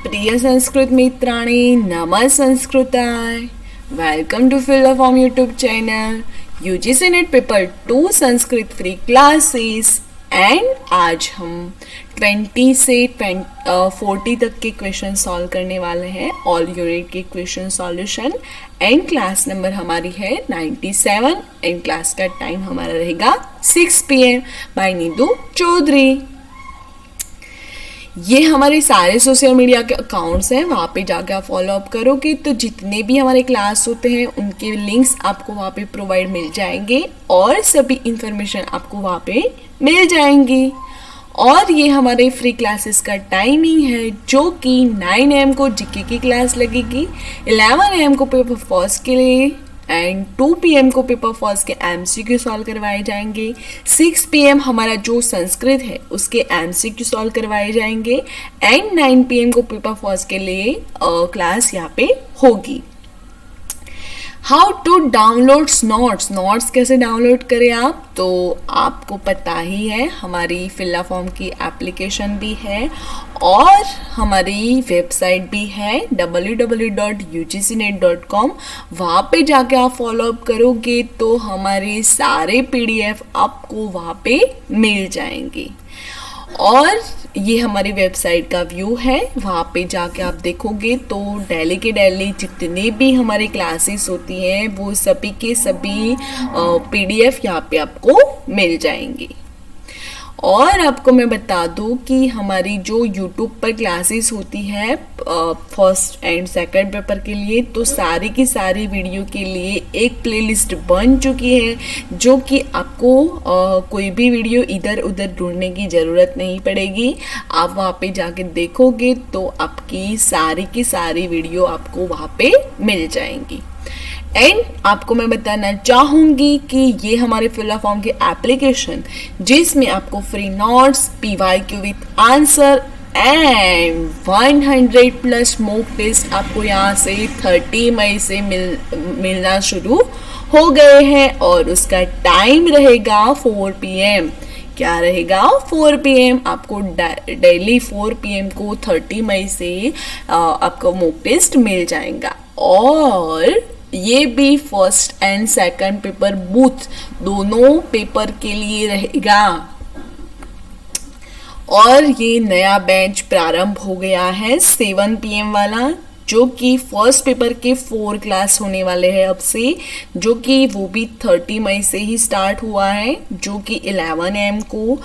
प्रिय संस्कृत मित्राणि नमः संस्कृताय। Welcome to fill the form YouTube channel UGC NET paper 2 Sanskrit free classes. And आज हम 20 से 40 तक के क्वेश्चन सॉल्व करने वाले हैं, ऑल यूनिट के question solution. And class number हमारी है 97 एंड क्लास का टाइम हमारा रहेगा 6 PM बाय नीतू चौधरी। ये हमारे सारे सोशल मीडिया के अकाउंट्स हैं, वहाँ पे जाके आप फॉलो अप करोगे तो जितने भी हमारे क्लास होते हैं उनके लिंक्स आपको वहाँ पे प्रोवाइड मिल जाएंगे और सभी इंफॉर्मेशन आपको वहाँ पे मिल जाएंगी। और ये हमारे फ्री क्लासेस का टाइमिंग है जो कि 9 AM को जीके की क्लास लगेगी, 11 AM को पेपर फर्स्ट के लिए एंड 2 PM को पेपर फर्स्ट के MCQ सॉल्व करवाए जाएंगे। 6 PM हमारा जो संस्कृत है उसके MCQ सॉल्व करवाए जाएंगे एंड 9 PM को पेपर फर्स्ट के लिए क्लास यहाँ पे होगी। हाउ टू डाउनलोड नोट्स कैसे डाउनलोड करें आप, तो आपको पता ही है हमारी फिल्ला फॉर्म की एप्लीकेशन भी है और हमारी वेबसाइट भी है www.ugcnet.com। वहाँ पे जाके आप फॉलो अप करोगे तो हमारे सारे PDF आपको वहाँ पे मिल जाएंगे। और ये हमारी वेबसाइट का व्यू है, वहाँ पे जाके आप देखोगे तो डेली के डेली जितने भी हमारी क्लासेस होती हैं वो सभी के सभी PDF यहाँ पे आपको मिल जाएंगी। और आपको मैं बता दूं कि हमारी जो YouTube पर क्लासेस होती है फर्स्ट एंड सेकंड पेपर के लिए, तो सारी की सारी वीडियो के लिए एक प्लेलिस्ट बन चुकी है जो कि आपको कोई भी वीडियो इधर उधर ढूंढने की ज़रूरत नहीं पड़ेगी। आप वहाँ पे जाके देखोगे तो आपकी सारी की सारी वीडियो आपको वहाँ पे मिल जाएंगी। एंड आपको मैं बताना चाहूँगी कि ये हमारे फिल्ला फॉर्म के एप्लीकेशन जिसमें आपको free notes, PYQ with answer and 100+ mock test आपको यहाँ से 30 मई से मिलना शुरू हो गए हैं और उसका टाइम रहेगा 4 PM। क्या रहेगा? 4 PM। आपको डेली 4 PM को 30 मई से आपको मॉक टेस्ट मिल जाएगा। और ये भी first and second paper booth दोनों पेपर के लिए रहेगा। और ये नया बैच प्रारंभ हो गया है 7 PM वाला, जो कि फर्स्ट पेपर के 4 क्लास होने वाले हैं अब से, जो कि वो भी 30 मई से ही स्टार्ट हुआ है, जो कि 11 AM को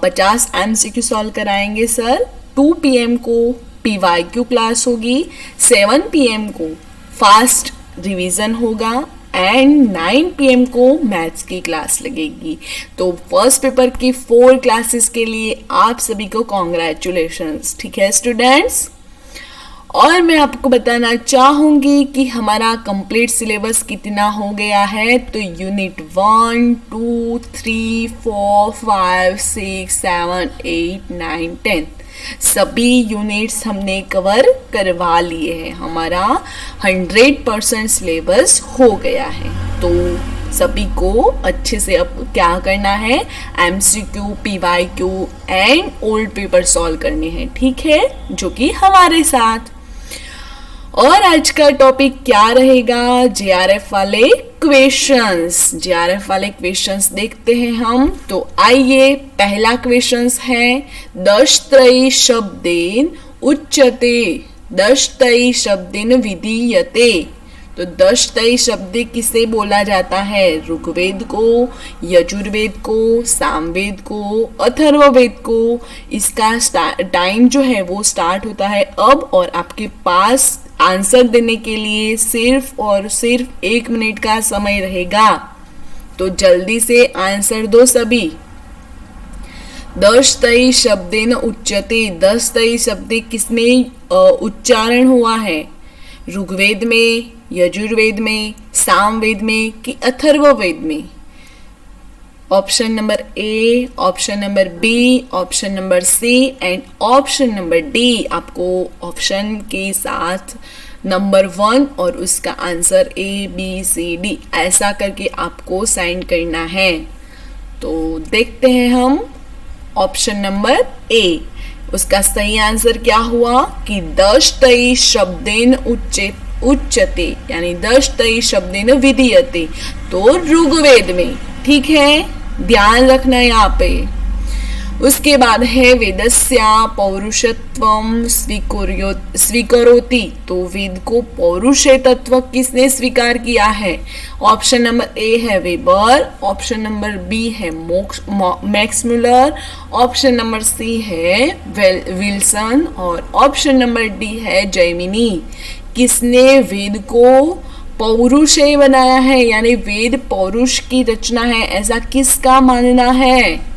50 MCQ सॉल्व कराएंगे सर। 2 PM को PYQ क्लास होगी, 7 PM को फास्ट रिवीजन होगा एंड 9 PM को मैथ्स की क्लास लगेगी। तो फर्स्ट पेपर की 4 क्लासेस के लिए आप सभी को कॉन्ग्रेचुलेशंस। ठीक है स्टूडेंट्स। और मैं आपको बताना चाहूँगी कि हमारा कंप्लीट सिलेबस कितना हो गया है, तो यूनिट 1, 2, 3, 4, 5, 6, 7, 8, 9, 10 सभी यूनिट्स हमने कवर करवा लिए हैं। हमारा 100% सिलेबस हो गया है। तो सभी को अच्छे से अब क्या करना है, MCQ, PYQ and old paper solve करने हैं, ठीक है, जो कि हमारे साथ। और आज का टॉपिक क्या रहेगा? JRF वाले क्वेश्चंस। JRF वाले क्वेश्चंस देखते हैं हम। तो आइए, पहला क्वेश्चंस है दशत्रयी शब्देन उच्यते, दशत्रयी शब्देन विधीयते। तो दशत्रयी शब्द किसे बोला जाता है? ऋग्वेद को, यजुर्वेद को, सामवेद को, अथर्ववेद को। इसका टाइम जो है वो स्टार्ट होता है अब, और आपके पास आंसर देने के लिए सिर्फ और सिर्फ 1 मिनट का समय रहेगा। तो जल्दी से आंसर दो सभी। दशत्रयी शब्देन उच्यते, दशत्रयी शब्द किसमें उच्चारण हुआ है? ऋग्वेद में, यजुर्वेद में, सामवेद में कि अथर्ववेद में? Option number A, option number B, option number C and option number D। आपको ऑप्शन के साथ नंबर 1 और उसका answer A, B, C, D ऐसा करके आपको साइन करना है। तो देखते हैं हम ऑप्शन नंबर A। उसका सही आंसर क्या हुआ कि दशतै शब्देन उच्यते, यानी दशतै शब्देन विधीयते, तो ऋग्वेद में। ठीक है, ध्यान रखना यहाँ पे। उसके बाद है वेदस्या पौरुषत्वम स्वीकरोति, तो वेद को पौरुषे तत्व किसने स्वीकार किया है? ऑप्शन नंबर ए है वेबर, ऑप्शन नंबर बी है Max Muller, option number C है विल्सन और ऑप्शन नंबर डी है जैमिनी। किसने वेद को पौरुषे बनाया है, यानी वेद पौरुष की रचना है, ऐसा किसका मानना है?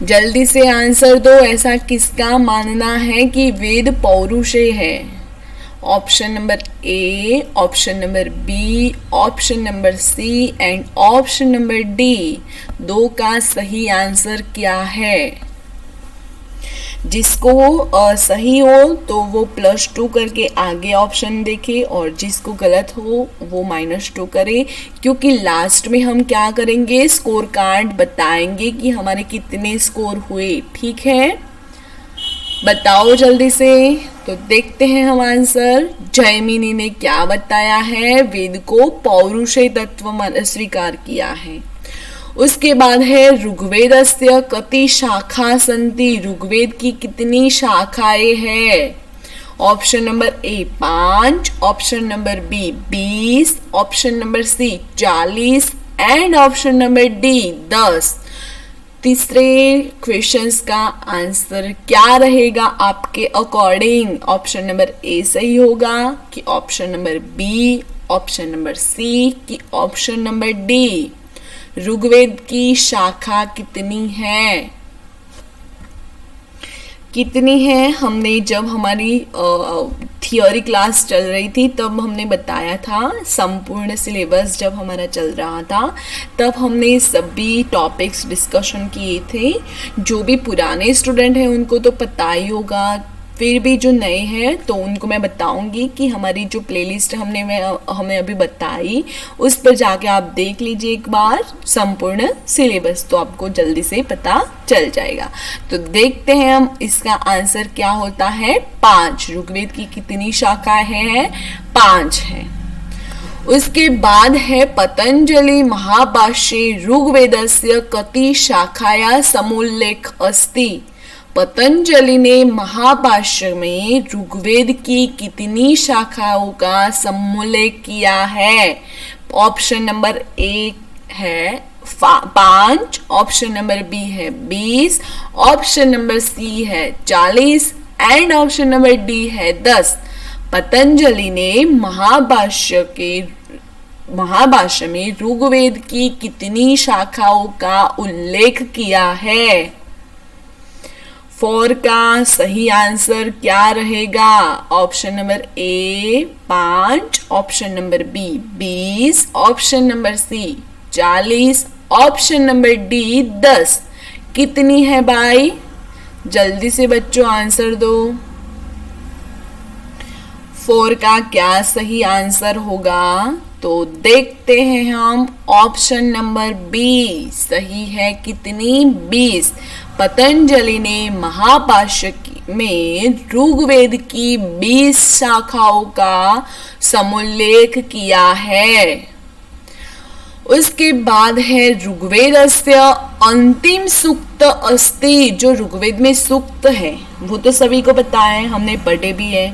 जल्दी से आंसर दो, ऐसा किसका मानना है कि वेद पौरुषे है? Option number A, option number B, option number C and option number D. दो का सही आंसर क्या है? जिसको सही हो तो वो +2 करके आगे ऑप्शन देखे और जिसको गलत हो वो -2 करे, क्योंकि लास्ट में हम क्या करेंगे, स्कोर कार्ड बताएंगे कि हमारे कितने स्कोर हुए। ठीक है, बताओ जल्दी से। तो देखते हैं हम आंसर। जैमिनी ने क्या बताया है? वेद को पौरुषे तत्व स्वीकार किया है। उसके बाद है ऋग्वेदस्य कति शाखा सन्ति, ऋग्वेद की कितनी शाखाएं हैं? Option number A 5, option number B 20, option number C 40 and option number D 10। तीसरे क्वेश्चंस का आंसर क्या रहेगा आपके अकॉर्डिंग? ऑप्शन नंबर ए सही होगा कि option number B, option number C कि ऑप्शन नंबर डी? ऋग्वेद की शाखा कितनी है? कितनी है? हमने जब हमारी थियोरी क्लास चल रही थी तब हमने बताया था, संपूर्ण सिलेबस जब हमारा चल रहा था तब हमने सभी टॉपिक्स डिस्कशन किए थे। जो भी पुराने स्टूडेंट हैं उनको तो पता ही होगा, फिर भी जो नए हैं तो उनको मैं बताऊंगी कि हमारी जो प्लेलिस्ट हमें अभी बताई उस पर जाके आप देख लीजिए एक बार संपूर्ण सिलेबस, तो आपको जल्दी से पता चल जाएगा। तो देखते हैं हम इसका आंसर क्या होता है। 5। ऋग्वेद की कितनी शाखाएं हैं? 5 है। उसके बाद है पतंजलि महाभाष्ये ऋग्वेदस्य कति शाखाया समुल्लेख अस्ति। पतंजलि ने महाभाष्य में ऋग्वेद की कितनी शाखाओं का समुल्लेख किया है? ऑप्शन नंबर ए है 5, ऑप्शन नंबर बी है 20, ऑप्शन नंबर सी है 40 एंड ऑप्शन नंबर डी है 10। पतंजलि ने महाभाष्य में ऋग्वेद की कितनी शाखाओं का उल्लेख किया है? 4 का सही आंसर क्या रहेगा? Option number A 5, option number B 20, option number C 40, option number D 10। कितनी है भाई? जल्दी से बच्चों आंसर दो। 4 का क्या सही आंसर होगा? तो देखते हैं हम। ऑप्शन नंबर बी सही है। कितनी? 20। पतंजलि ने महाभाष्य में ऋग्वेद की 20 शाखाओं का समुल्लेख किया है। उसके बाद है ऋग्वेदस्य अंतिम सूक्त अस्ति। जो ऋग्वेद में सूक्त है वो तो सभी को पता है, हमने पढ़े भी है।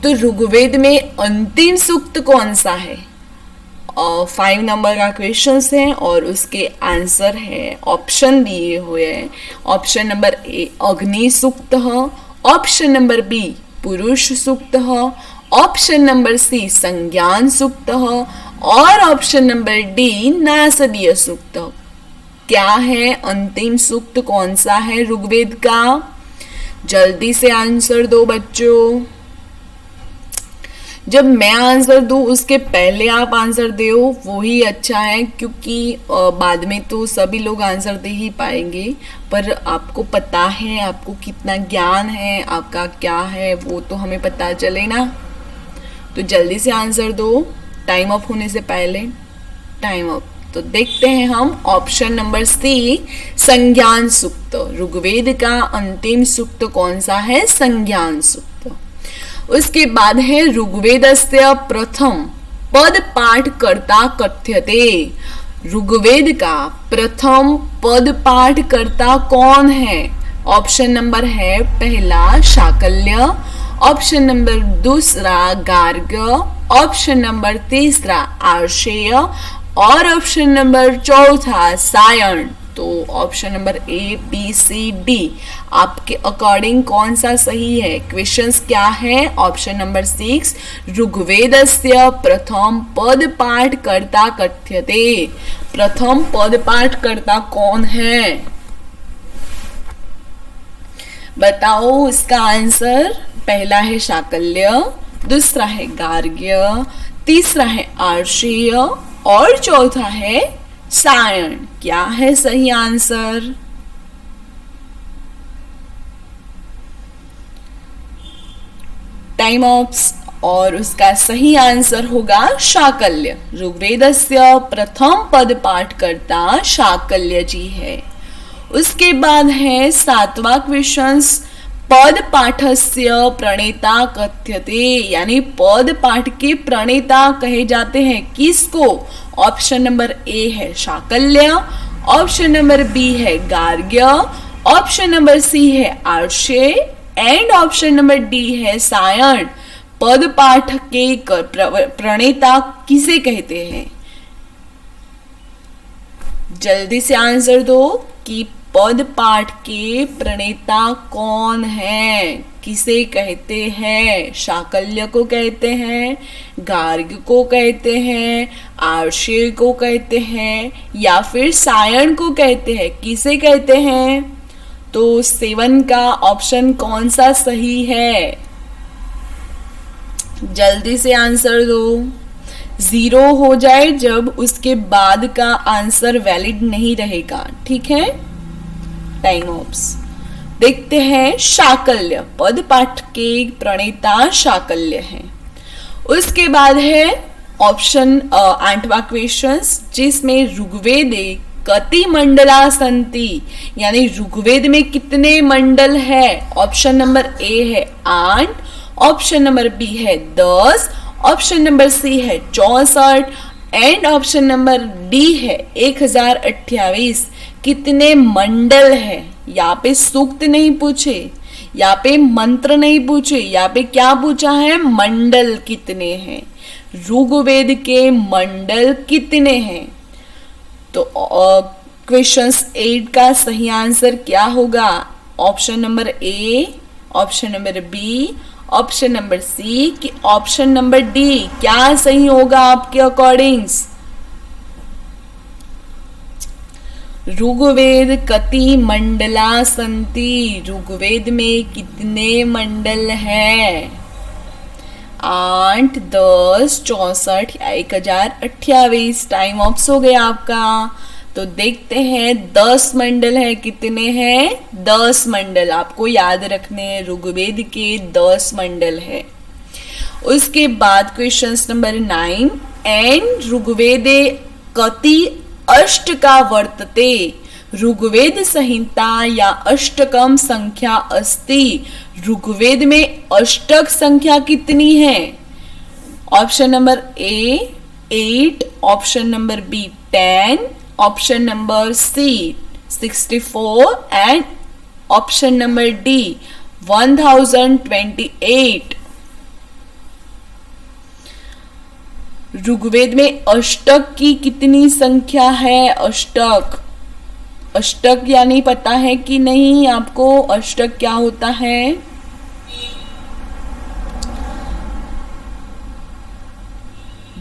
तो ऋग्वेद में अंतिम सूक्त कौन सा है? 5 नंबर का क्वेश्चन है और उसके आंसर है ऑप्शन दिए हुए हैं। ऑप्शन नंबर ए अग्नि सूक्त, ऑप्शन नंबर बी पुरुष सूक्त, ऑप्शन नंबर सी संज्ञान सूक्त और ऑप्शन नंबर डी नासदीय सूक्त। क्या है अंतिम सूक्त? कौन सा है ऋग्वेद का? जल्दी से आंसर दो बच्चों। जब मैं आंसर दूं उसके पहले आप आंसर दो, वो ही अच्छा है, क्योंकि बाद में तो सभी लोग आंसर दे ही पाएंगे। पर आपको पता है आपको कितना ज्ञान है, आपका क्या है, वो तो हमें पता चले ना। तो जल्दी से आंसर दो टाइम अप होने से पहले। Time up. तो देखते हैं हम ऑप्शन नंबर सी, संज्ञान सूक्त। ऋग्वेद का अंतिम सूक्त कौन सा है? संज्ञान सूक्त। उसके बाद है ऋग्वेदस्य प्रथम पद पाठ कर्ता कथ्यते। ऋग्वेद का प्रथम पद पाठ कर्ता कौन है? ऑप्शन नंबर है पहला शाकल्य, ऑप्शन नंबर दूसरा गार्ग्य, ऑप्शन नंबर तीसरा आर्षेय और ऑप्शन नंबर चौथा सायण। तो option number A, B, C, D आपके अकॉर्डिंग कौन सा सही है? क्वेश्चंस क्या है? ऑप्शन नंबर 6, ऋग्वेदस्य प्रथम पद पाठ कर्ता कथ्यते। प्रथम पद पाठ कर्ता कौन है? बताओ इसका आंसर। पहला है शाकल्य, दूसरा है गार्ग्य, तीसरा है आर्षेय और चौथा है सायण। क्या है सही आंसर? Time ops. और उसका सही आंसर होगा शाकल्य। ऋग्वेदस्य प्रथम पद पाठ कर्ता शाकल्य जी है। उसके बाद है 7वां क्वेश्चन, पद पाठस्य प्रणेता कथ्यते, यानी पद पाठ के प्रणेता कहे जाते हैं किसको? ऑप्शन नंबर ए है शाकल्य, ऑप्शन नंबर बी है गार्ग्य, ऑप्शन नंबर सी है आर्षेय एंड ऑप्शन नंबर डी है सायण। पद पाठ के प्रणेता किसे कहते हैं? जल्दी से आंसर दो कि पद पाठ के प्रणेता कौन है? किसे कहते हैं? शाकल्य को कहते हैं, गार्ग्य को कहते हैं, आर्षेय को कहते हैं या फिर सायण को कहते हैं? किसे कहते हैं? तो 7 का ऑप्शन कौन सा सही है? जल्दी से आंसर दो। 0 हो जाए जब उसके बाद का आंसर वैलिड नहीं रहेगा। ठीक है, टाइम ऑप्स। देखते हैं शाकल्य, पद पाठ के प्रणेता शाकल्य हैं। उसके बाद है ऑप्शन 8वां क्वेश्चन, जिसमें ऋग्वेदे कति मंडला संति, यानी ऋग्वेद में कितने मंडल है? ऑप्शन नंबर ए है 8, ऑप्शन नंबर बी है 10, ऑप्शन नंबर सी है 64 एंड ऑप्शन नंबर डी है 1028। कितने मंडल है? यहाँ पे सूक्त नहीं पूछे, यहाँ पे मंत्र नहीं पूछे, यहाँ पे क्या पूछा है? मंडल कितने हैं? ऋग्वेद के मंडल कितने हैं? तो क्वेश्चन 8 का सही आंसर क्या होगा? Option number A, option number B, option number C कि ऑप्शन नंबर डी? क्या सही होगा आपके अकॉर्डिंग्स? ऋग्वेद कति मंडला संति, ऋग्वेद में कितने मंडल हैं? 8, 10, 64 या 1028। टाइम ऑप्स हो गया आपका। तो देखते हैं 10 मंडल है। कितने हैं? 10 मंडल आपको याद रखने हैं। ऋग्वेद के 10 मंडल है। उसके बाद क्वेश्चन नंबर 9, एंड ऋग्वेदे कति अष्टका वर्तते, ऋग्वेद संहिता या अष्टकम संख्या अस्ति। ऋग्वेद में अष्टक संख्या कितनी है? Option number A 8, option number B 10, option number C 64 and option number D 1028। Rigveda में अष्टक की कितनी संख्या है? अष्टक, अष्टक यानी पता है कि नहीं आपको? अष्टक क्या होता है?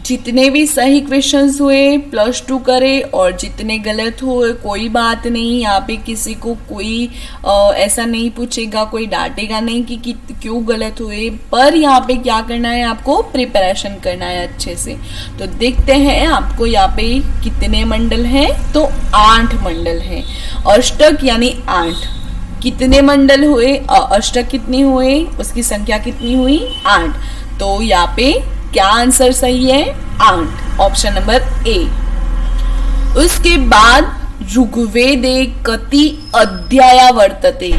जितने भी सही क्वेश्चंस हुए +2 करे और जितने गलत हुए कोई बात नहीं। यहाँ पे किसी को कोई ऐसा नहीं पूछेगा, कोई डांटेगा नहीं कि क्यों गलत हुए, पर यहाँ पे क्या करना है? आपको प्रिपरेशन करना है अच्छे से। तो देखते हैं आपको यहाँ पे कितने मंडल हैं। तो 8 मंडल हैं। अष्टक यानी 8। कितने मंडल हुए? अष्टक कितनी हुए? उसकी संख्या कितनी हुई? 8। तो यहाँ पे क्या आंसर सही है? 8, ऑप्शन नंबर ए। उसके बाद ऋग्वेदे कति अध्याया वर्तते,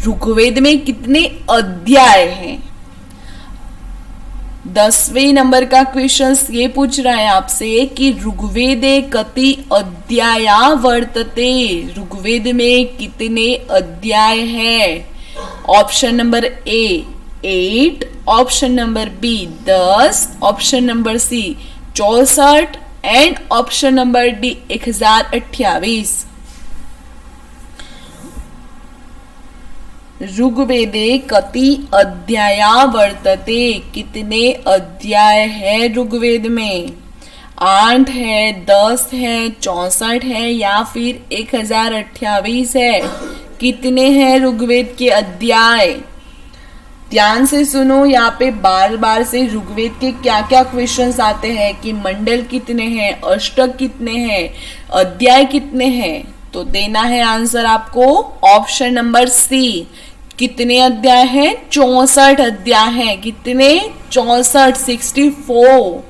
ऋग्वेद में कितने अध्याय हैं। 10वें नंबर का क्वेश्चन ये पूछ रहा है आपसे कि ऋग्वेदे कति अध्याया वर्तते, ऋग्वेद में कितने अध्याय हैं। Option number A 8, option number B 10, option number C 64 and option number D 1028। ऋग्वेदे कति अध्याया वर्तते, कितने अध्याय है ऋग्वेद में। 8 है, 10 है, 64 है या फिर 1028 है। कितने हैं ऋग्वेद के अध्याय। ध्यान से सुनो, यहाँ पे बार बार से ऋग्वेद के क्या क्या क्वेश्चंस आते हैं कि मंडल कितने हैं, अष्टक कितने हैं, अध्याय कितने हैं। तो देना है आंसर आपको ऑप्शन नंबर सी। कितने अध्याय हैं? 64 अध्याय हैं। कितने? 64, 64।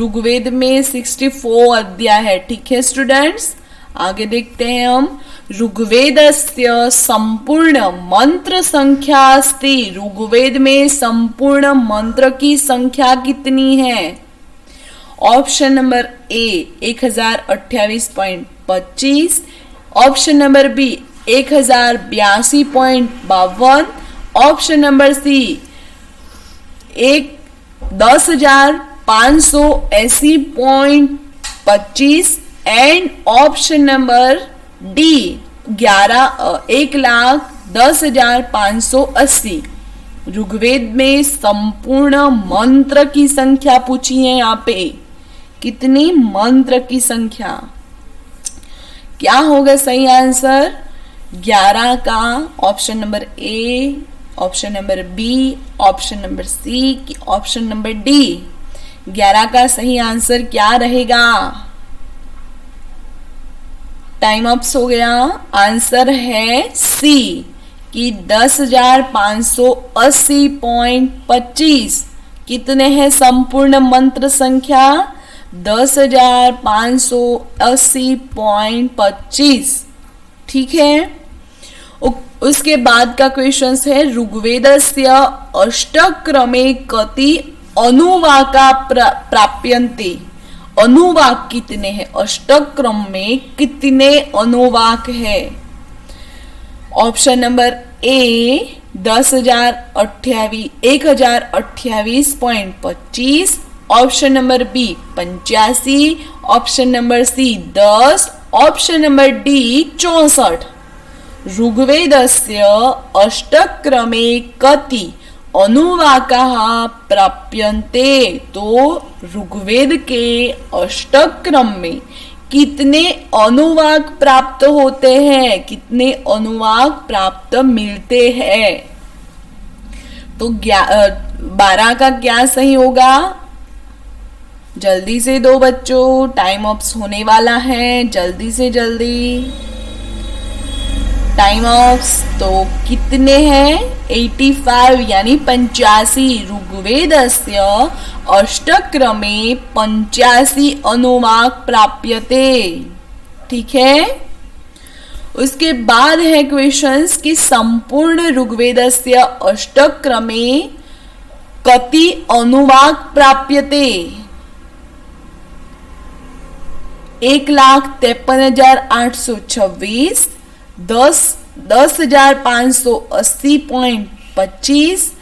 ऋग्वेद में 64 अध्याय है। ठीक है स्टूडेंट्स, आगे देखते हैं हम। ऋग्वेदस्य संपूर्ण मंत्र संख्या अस्ति, ऋग्वेद में संपूर्ण मंत्र की संख्या कितनी है। Option number A 1028.25, option number B 1082.52, option number C 10,580.25 and option number D 1,10,580। Rigveda में संपूर्ण मंत्र की संख्या पूछी है यहाँ पे। कितनी मंत्र की संख्या, क्या होगा सही आंसर? 11 का option number A, option number B, option number C की ऑप्शन नंबर डी। 11 का सही आंसर क्या रहेगा? टाइम अप्स हो गया। आंसर है सी कि 10,580.25। कितने हैं संपूर्ण मंत्र संख्या? 10,580.25। ठीक है। उसके बाद का क्वेश्चन है ऋग्वेदस्य अष्टक्रमे कति अनुवाका प्राप्यन्ते। अनुवाक कितने हैं? अष्टक्रम में कितने अनुवाक है? Option number A 1028.25, option number B 85, option number C 10, option number D 64। ऋग्वेदस्य अष्टक्रमे कति अनुवाकाः प्राप्यन्ते, तो ऋग्वेद के अष्टक्रम में कितने अनुवाक प्राप्त होते हैं, कितने अनुवाक प्राप्त मिलते हैं। तो 12 का क्या सही होगा? जल्दी से दो बच्चों, टाइम अप्स होने वाला है, जल्दी से जल्दी टाइम अप्स। तो कितने हैं? 85 यानी 85। ऋग्वेदस्य अष्टक्रमे 85 अनुवाक प्राप्यते। ठीक है। उसके बाद है क्वेश्चंस कि संपूर्ण ऋग्वेदस्य अष्टक्रमे कति अनुवाक प्राप्यते। 1,53,826, 10,580.25,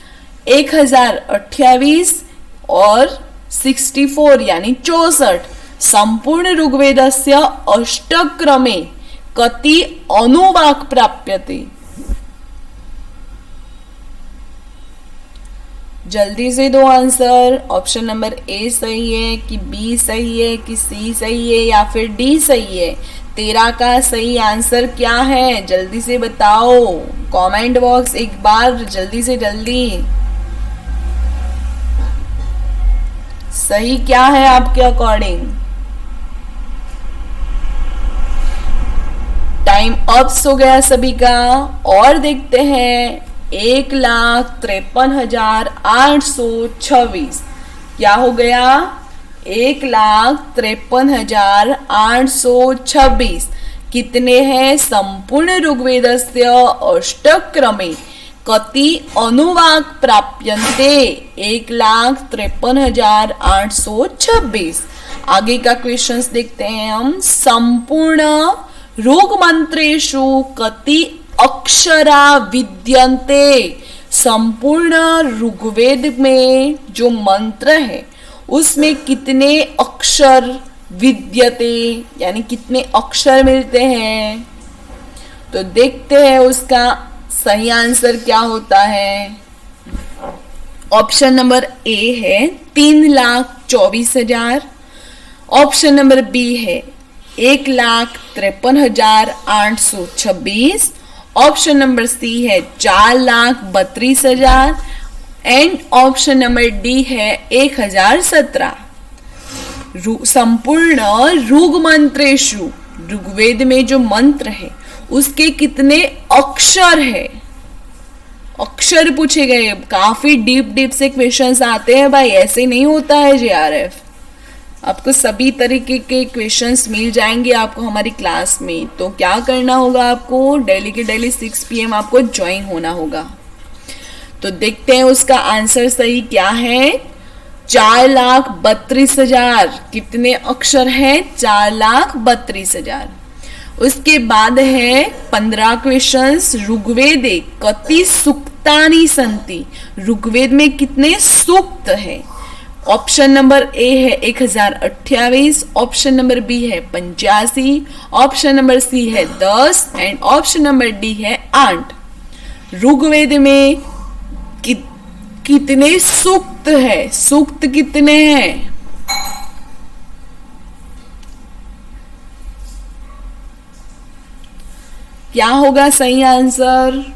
1028 और 64 यानी 64। संपूर्ण ऋग्वेदस्य अष्टक्रमे कति अनुवाक प्राप्यते। जल्दी से दो आंसर। ऑप्शन नंबर ए सही है कि बी सही है कि सी सही है या फिर डी सही है। 13 का सही आंसर क्या है? जल्दी से बताओ, कमेंट बॉक्स एक बार जल्दी से जल्दी। सही क्या है आपके अकॉर्डिंग? टाइम अप्स हो गया सभी का। और देखते हैं 1,53,826 क्या हो गया? 1,53,826 कितने हैं? संपूर्ण ऋग्वेदस्य अष्टक्रमे कति अनुवाक प्राप्यन्ते? 1,53,826। आगे का क्वेश्चंस देखते हैं हम। संपूर्ण ऋग मंत्रेषु कति अक्षरा विद्यन्ते? संपूर्ण ऋग्वेद में जो मंत्र है उसमें कितने अक्षर विद्यते, यानी कितने अक्षर मिलते हैं? तो देखते हैं उसका सही आंसर क्या होता है। ऑप्शन नंबर ए है 3,24,000। ऑप्शन नंबर बी है 1,53,826। ऑप्शन नंबर सी है 4,32,000 एंड ऑप्शन नंबर डी है 1,017। संपूर्ण ऋग मंत्रेषु, ऋग्वेद में जो मंत्र है उसके कितने अक्षर है? अक्षर पूछे गए। काफी डीप से क्वेश्चंस आते हैं भाई, ऐसे नहीं होता है जेआरएफ। आपको सभी तरीके के क्वेश्चंस मिल जाएंगे आपको हमारी क्लास में। तो क्या करना होगा आपको? डेली के डेली 6 PM आपको ज्वाइन होना होगा। तो देखते हैं उसका आंसर सही क्या है। 4,32,000 कितने अक्षर हैं? 4,32,000। उसके बाद है 15 क्वेश्चंस। ऋग्वेदे कति सूक्तानि सन्ति? ऋग्वेद में कितने सूक्त है? ऑप्शन नंबर ए है 1,028। ऑप्शन नंबर बी है 85। ऑप्शन नंबर सी है 10 एंड ऑप्शन नंबर डी है 8। ऋग्वेद में कितने सूक्त है? सूक्त कितने हैं? क्या होगा सही आंसर?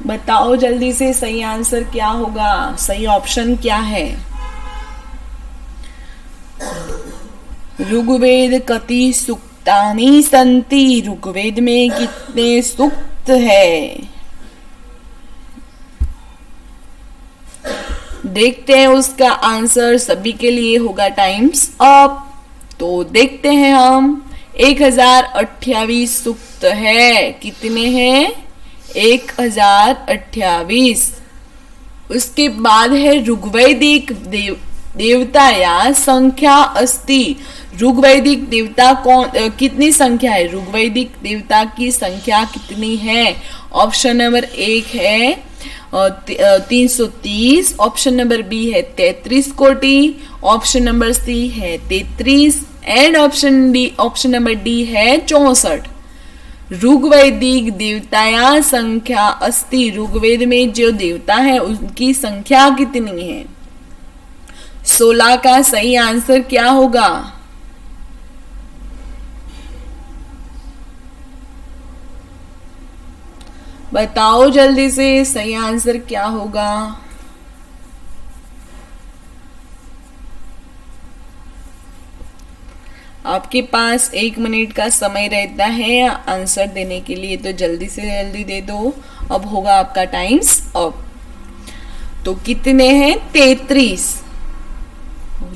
बताओ जल्दी से, सही आंसर क्या होगा? सही ऑप्शन क्या है? ऋग्वेद कति सूक्तानि सन्ति? ऋग्वेद में कितने सूक्त है? देखते हैं उसका आंसर। सभी के लिए होगा टाइम्स अप। तो देखते हैं हम। 1,028 सूक्त है। कितने हैं? 1,028। उसके बाद है ऋग्वैदिक देवता या संख्या अस्ति। ऋग्वैदिक देवता कौन, कितनी संख्या है? ऋग्वैदिक देवता की संख्या कितनी है? ऑप्शन नंबर 1 है 330। ऑप्शन नंबर बी है 33 कोटि। ऑप्शन नंबर सी है 33 एंड ऑप्शन नंबर डी है 64। ऋग्वैदिक देवताया संख्या अस्ति। ऋग्वेद में जो देवता है उनकी संख्या कितनी है? 16 का सही आंसर क्या होगा? बताओ जल्दी से, सही आंसर क्या होगा? आपके पास 1 मिनट का समय रहता है आंसर देने के लिए, तो जल्दी से जल्दी दे दो। अब होगा आपका टाइम्स अप। तो कितने हैं? 33।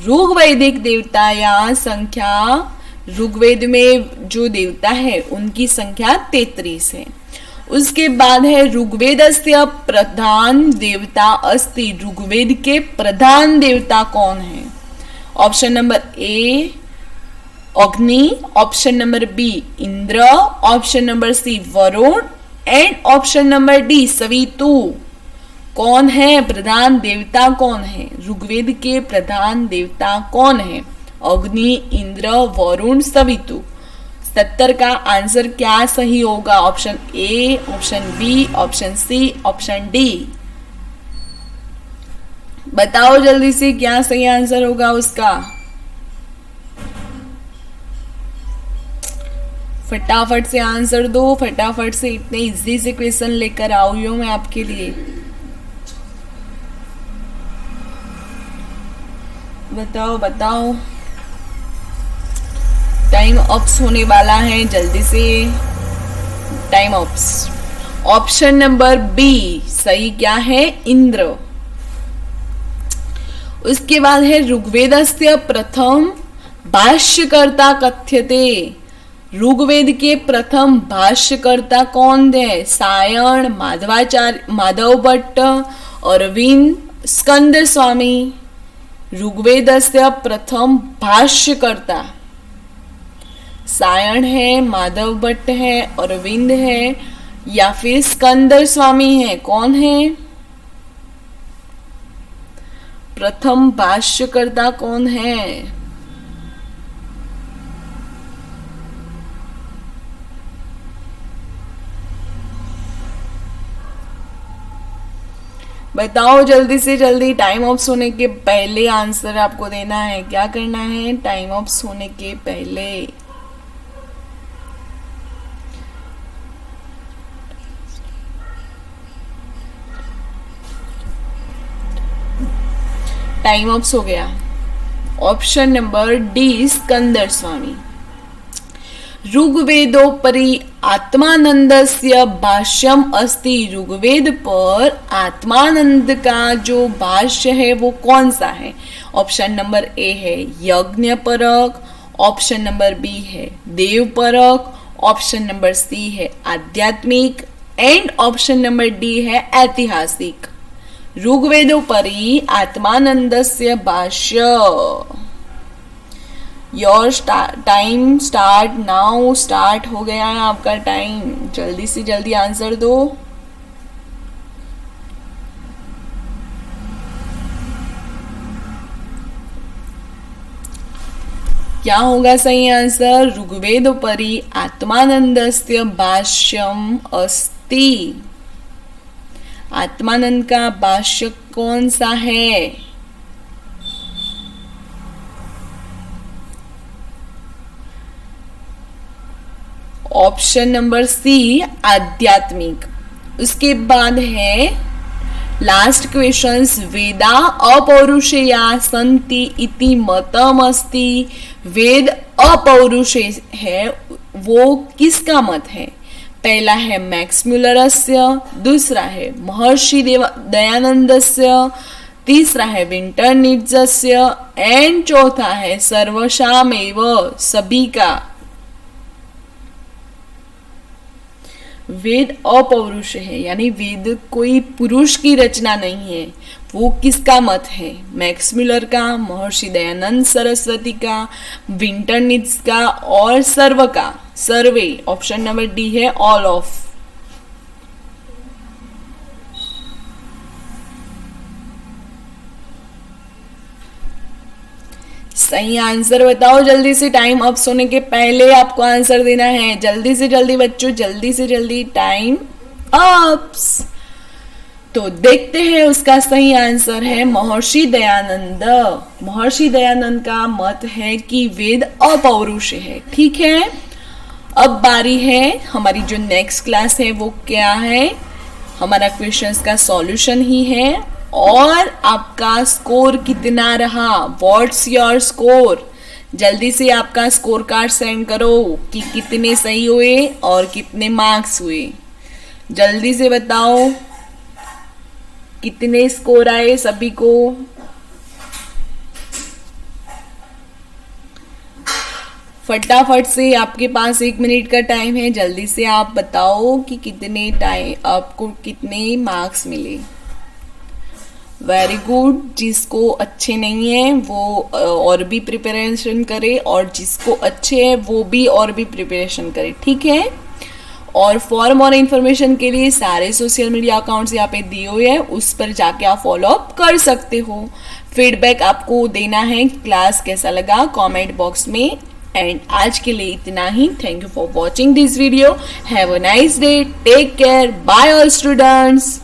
ऋग्वैदिक देवता या संख्या, ऋग्वेद में जो देवता है उनकी संख्या 33 है। उसके बाद है ऋग्वेदस्य प्रधान देवता अस्ति। ऋग्वेद के प्रधान देवता कौन है? Option number A Agni, option number B Indra, option number C Varun and option number D Savitu. कौन है प्रधान देवता? कौन है ऋग्वेद के प्रधान देवता? कौन है? अग्नि, इंद्र, वरुण, सवितु। 70 का आंसर क्या सही होगा? Option A, option B, option C, option D. बताओ जल्दी से क्या सही आंसर होगा उसका। फटाफट से आंसर दो, फटाफट से। इतने इजी से क्वेश्चन लेकर आई हूं मैं आपके लिए। बताओ बताओ, टाइम अप्स होने वाला है, जल्दी से time ups. Option number B सही क्या है? इंद्र। उसके बाद है ऋग्वेदस्य प्रथम भाष्यकर्ता कथ्यते। ऋग्वेद के प्रथम भाष्यकर्ता कौन थे? सायण, माधव भट्ट, अरविंद, स्कंद स्वामी। ऋग्वेदस्य प्रथम भाष्यकर्ता सायण है, माधव भट्ट है, अरविंद है या फिर स्कंद स्वामी है? कौन है प्रथम भाष्यकर्ता? कौन है? बताओ जल्दी से जल्दी, टाइम ऑफ होने के पहले आंसर आपको देना है। क्या करना है टाइम ऑफ होने के पहले? टाइम ऑफ हो गया। ऑप्शन नंबर डी स्कंदर स्वामी। ऋग्वेदोपरि आत्मानंदस्य भाष्यम अस्ति। ऋग्वेद पर आत्मानंद का जो भाष्य है वो कौन सा है? ऑप्शन नंबर ए है यज्ञ परक, ऑप्शन नंबर बी है देव परक, ऑप्शन नंबर सी है आध्यात्मिक एंड ऑप्शन नंबर डी है ऐतिहासिक। ऋग्वेदोपरि आत्मानंदस्य भाष्य। Your time start now. Start हो गया है आपका टाइम, जल्दी से जल्दी आंसर दो। क्या होगा सही आंसर? ऋग्वेदोपरि आत्मानंदस्य भाष्यम अस्ति। आत्मानंद का भाष्य कौन सा है? ऑप्शन नंबर सी आध्यात्मिक। उसके बाद है लास्ट क्वेश्चंस। वेदा अपौरुषेया सन्ति इति मतम अस्ति। वेद अपौरुषेय है, वो किसका मत है? पहला है मैक्स म्यूलरस्य, दूसरा है महर्षि दयानंदस्य, तीसरा है विंटरनिट्जस्य एंड चौथा है सर्वशामेव सभी का। वेद अपौरुष है, यानी वेद कोई पुरुष की रचना नहीं है। वो किसका मत है? मैक्स म्यूलर का, महर्षि दयानंद सरस्वती का, विंटरनिट्ज का और सर्व का, सर्वे। ऑप्शन नंबर डी है ऑल ऑफ। सही आंसर बताओ जल्दी से, टाइम अप होने के पहले आपको आंसर देना है। जल्दी से जल्दी बच्चों, जल्दी से जल्दी, टाइम अप्स। तो देखते हैं उसका सही आंसर है महर्षि दयानंद। महर्षि दयानंद का मत है कि वेद अपौरुष है। ठीक है, अब बारी है हमारी जो नेक्स्ट क्लास है वो क्या है? हमारा क्वेश्चंस का सॉल्यूशन ही है। और आपका स्कोर कितना रहा? What's your score? जल्दी से आपका स्कोर कार्ड सेंड करो कि कितने सही हुए और कितने मार्क्स हुए। जल्दी से बताओ कितने स्कोर आए सभी को। फटाफट से, आपके पास 1 मिनट का टाइम है, जल्दी से आप बताओ कि कितने टाइम आपको कितने मार्क्स मिले। Very good. जिसको अच्छे नहीं है वो और भी प्रिपरेशन करे और जिसको अच्छे है वो भी और भी प्रिपरेशन करे। ठीक है, और फॉर मोर इन्फॉर्मेशन के लिए सारे सोशल मीडिया अकाउंट्स यहाँ पे दिए हुए हैं, उस पर जाके आप फॉलो अप कर सकते हो। फीडबैक आपको देना है, क्लास कैसा लगा कमेंट बॉक्स में। एंड आज के लिए इतना ही। Thank you for watching this video. Have a nice day, take care, bye all students.